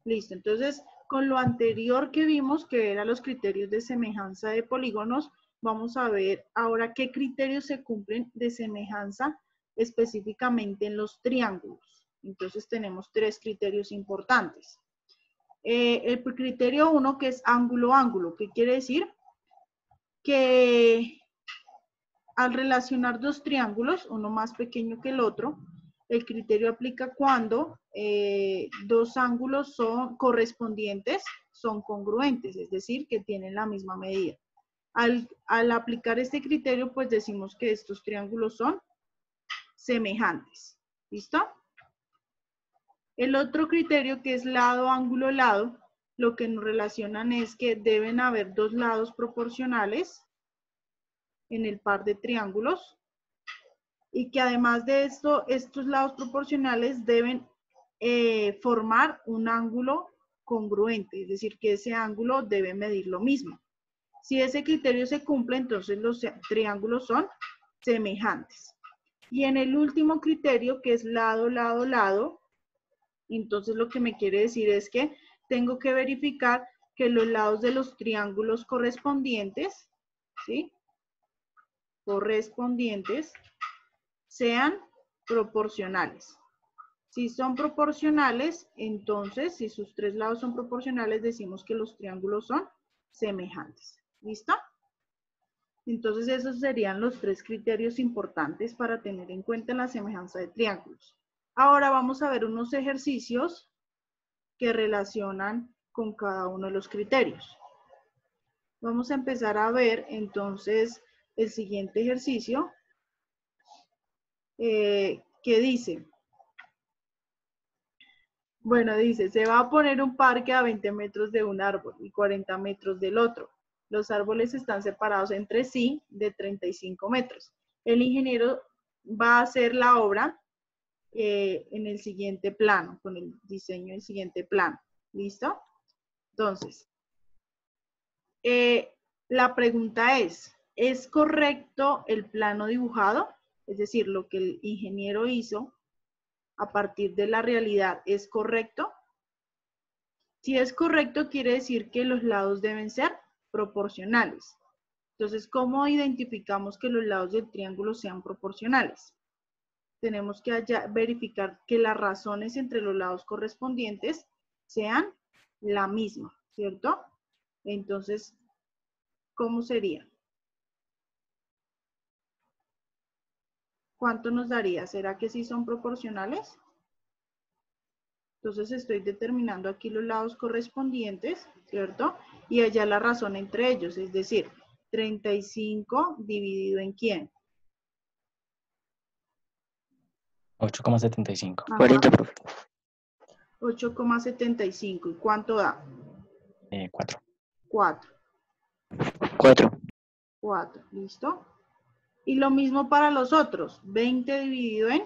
Listo, entonces con lo anterior que vimos, que eran los criterios de semejanza de polígonos, vamos a ver ahora qué criterios se cumplen de semejanza específicamente en los triángulos. Entonces tenemos tres criterios importantes. El criterio 1, que es ángulo-ángulo, ¿qué quiere decir? Que al relacionar dos triángulos, uno más pequeño que el otro, el criterio aplica cuando dos ángulos son correspondientes, son congruentes, es decir, que tienen la misma medida. Al aplicar este criterio, pues decimos que estos triángulos son semejantes. ¿Listo? El otro criterio, que es lado, ángulo, lado, lo que nos relacionan es que deben haber dos lados proporcionales en el par de triángulos y que además de esto, estos lados proporcionales deben formar un ángulo congruente, es decir, que ese ángulo debe medir lo mismo. Si ese criterio se cumple, entonces los triángulos son semejantes. Y en el último criterio, que es lado, lado, lado, entonces lo que me quiere decir es que tengo que verificar que los lados de los triángulos correspondientes, ¿sí? Correspondientes sean proporcionales. Si son proporcionales, entonces, si sus tres lados son proporcionales, decimos que los triángulos son semejantes. ¿Listo? Entonces, esos serían los tres criterios importantes para tener en cuenta en la semejanza de triángulos. Ahora vamos a ver unos ejercicios que relacionan con cada uno de los criterios. Vamos a empezar a ver, entonces, el siguiente ejercicio, que dice... Bueno, dice, se va a poner un parque a 20 metros de un árbol y 40 metros del otro. Los árboles están separados entre sí de 35 metros. El ingeniero va a hacer la obra en el siguiente plano, con el diseño del siguiente plano. ¿Listo? Entonces, la pregunta ¿es correcto el plano dibujado? Es decir, lo que el ingeniero hizo a partir de la realidad, ¿es correcto? Si es correcto, quiere decir que los lados deben ser proporcionales. Entonces, ¿cómo identificamos que los lados del triángulo sean proporcionales? Tenemos que verificar que las razones entre los lados correspondientes sean la misma, ¿cierto? Entonces, ¿cómo sería? ¿Cuánto nos daría? ¿Será que sí son proporcionales? Entonces estoy determinando aquí los lados correspondientes, ¿cierto? Y allá la razón entre ellos, es decir, 35 dividido en ¿quién? 8,75. 40, profe. 8,75. ¿Y cuánto da? 4. 4. 4. 4, ¿listo? Y lo mismo para los otros, 20 dividido en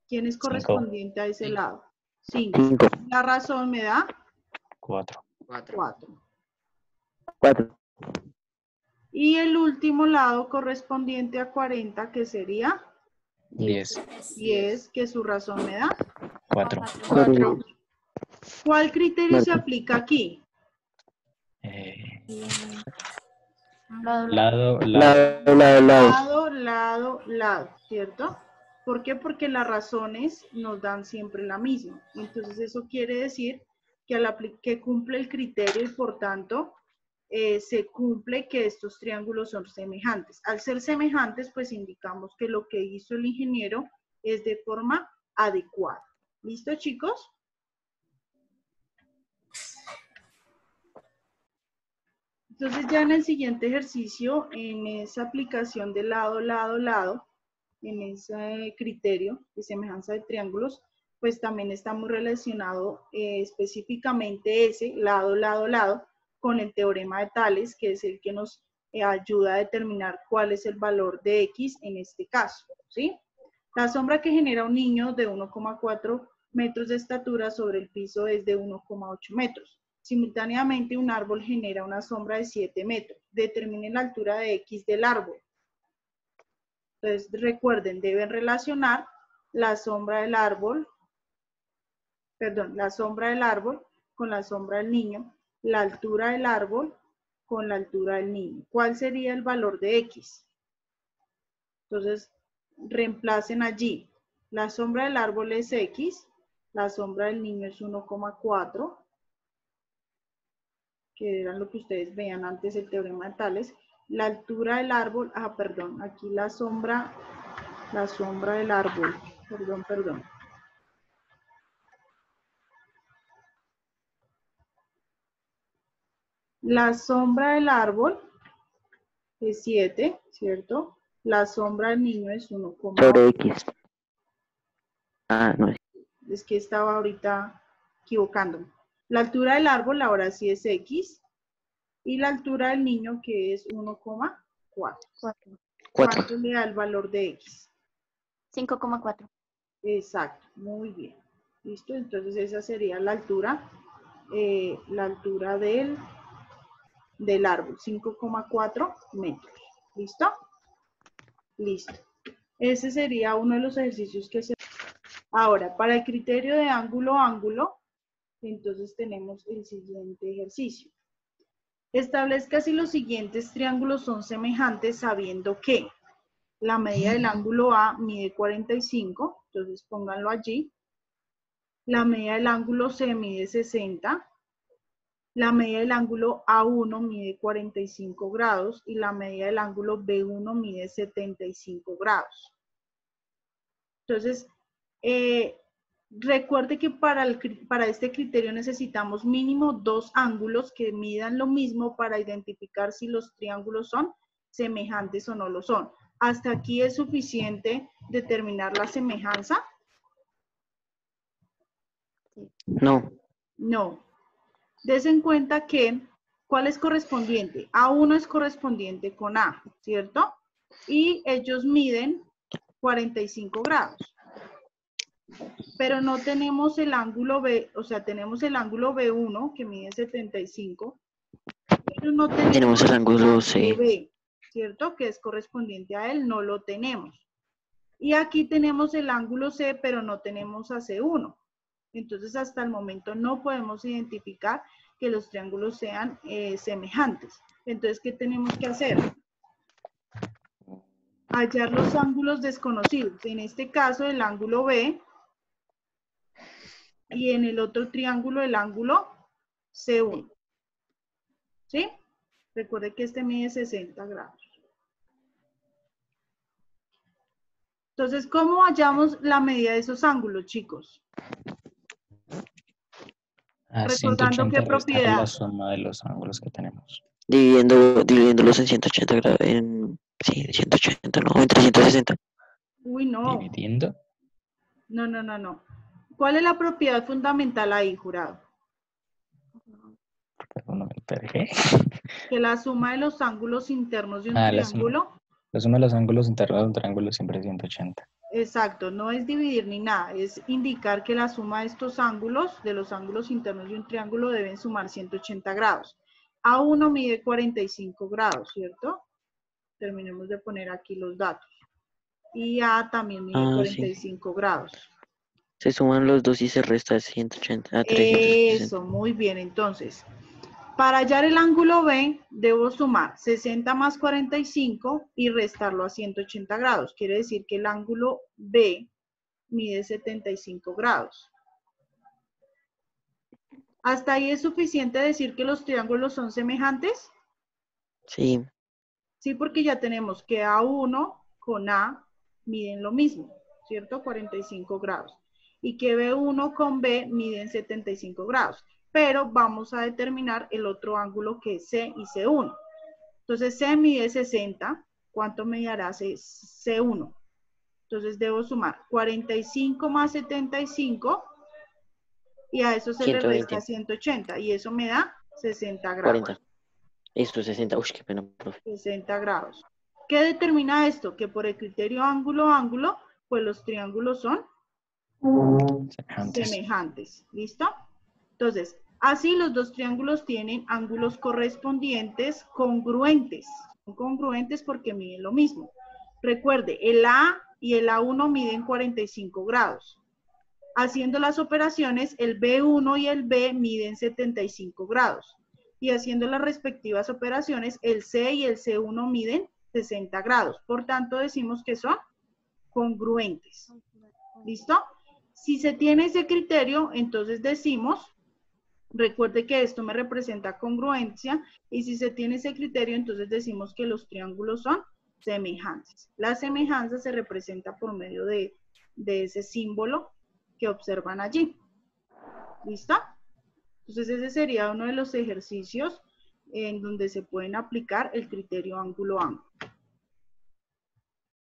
¿quién es 5. correspondiente a ese lado? 5. 5. La razón me da 4. 4. 4. Y el último lado correspondiente a 40, que sería 10. 10, que su razón me da 4. 4. ¿Cuál criterio se aplica aquí? Lado, Lado, ¿cierto? ¿Por qué? Porque las razones nos dan siempre la misma. Entonces eso quiere decir que cumple el criterio y por tanto se cumple que estos triángulos son semejantes. Al ser semejantes, pues indicamos que lo que hizo el ingeniero es de forma adecuada. ¿Listo, chicos? Entonces ya en el siguiente ejercicio, en esa aplicación de lado, lado, lado, en ese criterio de semejanza de triángulos, pues también está muy relacionado específicamente ese lado, lado, lado, con el teorema de Tales, que es el que nos ayuda a determinar cuál es el valor de X en este caso, ¿sí? La sombra que genera un niño de 1,4 metros de estatura sobre el piso es de 1,8 metros. Simultáneamente, un árbol genera una sombra de 7 metros. Determinen la altura de X del árbol. Entonces, recuerden, deben relacionar la sombra del árbol perdón, la sombra del árbol con la sombra del niño, la altura del árbol con la altura del niño. ¿Cuál sería el valor de X? Entonces, reemplacen allí. La sombra del árbol es X, la sombra del niño es 1,4, que era lo que ustedes veían antes el teorema de Tales. La altura del árbol, perdón, aquí la sombra del árbol, perdón. La sombra del árbol es 7, ¿cierto? La sombra del niño es 1,8. Sobre X. No es. Es que estaba ahorita equivocándome. La altura del árbol ahora sí es X. Y la altura del niño que es 1,4. 4. ¿Cuánto le da el valor de X? 5,4. Exacto, muy bien. ¿Listo? Entonces esa sería la altura del árbol, 5,4 metros. ¿Listo? Listo. Ese sería uno de los ejercicios que se... Ahora, para el criterio de ángulo-ángulo, entonces tenemos el siguiente ejercicio. Establezca si los siguientes triángulos son semejantes sabiendo que la medida del ángulo A mide 45, entonces pónganlo allí. La medida del ángulo C mide 60. La medida del ángulo A1 mide 45 grados y la medida del ángulo B1 mide 75 grados. Entonces, recuerde que para este criterio necesitamos mínimo 2 ángulos que midan lo mismo para identificar si los triángulos son semejantes o no lo son. ¿Hasta aquí es suficiente determinar la semejanza? No. No. Des en cuenta que, ¿cuál es correspondiente? A1 es correspondiente con A, ¿cierto? Y ellos miden 45 grados. Pero no tenemos el ángulo B, o sea, tenemos el ángulo B1 que mide 75, pero no tenemos el ángulo C. B, ¿cierto? Que es correspondiente a él, no lo tenemos. Y aquí tenemos el ángulo C, pero no tenemos a C1. Entonces, hasta el momento no podemos identificar que los triángulos sean semejantes. Entonces, ¿qué tenemos que hacer? Hallar los ángulos desconocidos. En este caso, el ángulo B. Y en el otro triángulo, el ángulo C1. ¿Sí? Recuerde que este mide 60 grados. Entonces, ¿cómo hallamos la medida de esos ángulos, chicos? A Recordando 180 qué restar propiedad. la suma de los ángulos que tenemos. Dividiéndolos en 180 grados. Sí, 180, no, en 360. Uy, no. Dividiendo. No. ¿Cuál es la propiedad fundamental ahí, jurado? Perdón, no me perdí. Que la suma de los ángulos internos de un La triángulo. suma de los ángulos internos de un triángulo siempre es 180. Exacto, no es dividir ni nada, es indicar que la suma de estos ángulos, de los ángulos internos de un triángulo, deben sumar 180 grados. A1 mide 45 grados, ¿cierto? Terminemos de poner aquí los datos. Y A también mide 45 grados. Se suman los dos y se resta 180 a 360. Eso, muy bien. Entonces, para hallar el ángulo B, debo sumar 60 más 45 y restarlo a 180 grados. Quiere decir que el ángulo B mide 75 grados. ¿Hasta ahí es suficiente decir que los triángulos son semejantes? Sí. Sí, porque ya tenemos que A1 con A miden lo mismo, ¿cierto? 45 grados. Y que B1 con B miden 75 grados. Pero vamos a determinar el otro ángulo que es C y C1. Entonces C mide 60, ¿cuánto me dará C1? Entonces debo sumar 45 más 75 y a eso se 120. le resta 180 y eso me da 60 grados. 40. Esto es 60. Uy, qué pena, profe. 60 grados. ¿Qué determina esto? Que por el criterio ángulo-ángulo, pues los triángulos son semejantes. ¿Listo? Entonces, así los dos triángulos tienen ángulos correspondientes congruentes. Son congruentes porque miden lo mismo. Recuerde, el A y el A1 miden 45 grados. Haciendo las operaciones, el B1 y el B miden 75 grados. Y haciendo las respectivas operaciones, el C y el C1 miden 60 grados. Por tanto, decimos que son congruentes. ¿Listo? Si se tiene ese criterio, entonces decimos, recuerde que esto me representa congruencia, y si se tiene ese criterio, entonces decimos que los triángulos son semejantes. La semejanza se representa por medio de ese símbolo que observan allí. ¿Listo? Entonces ese sería uno de los ejercicios en donde se pueden aplicar el criterio ángulo-ángulo.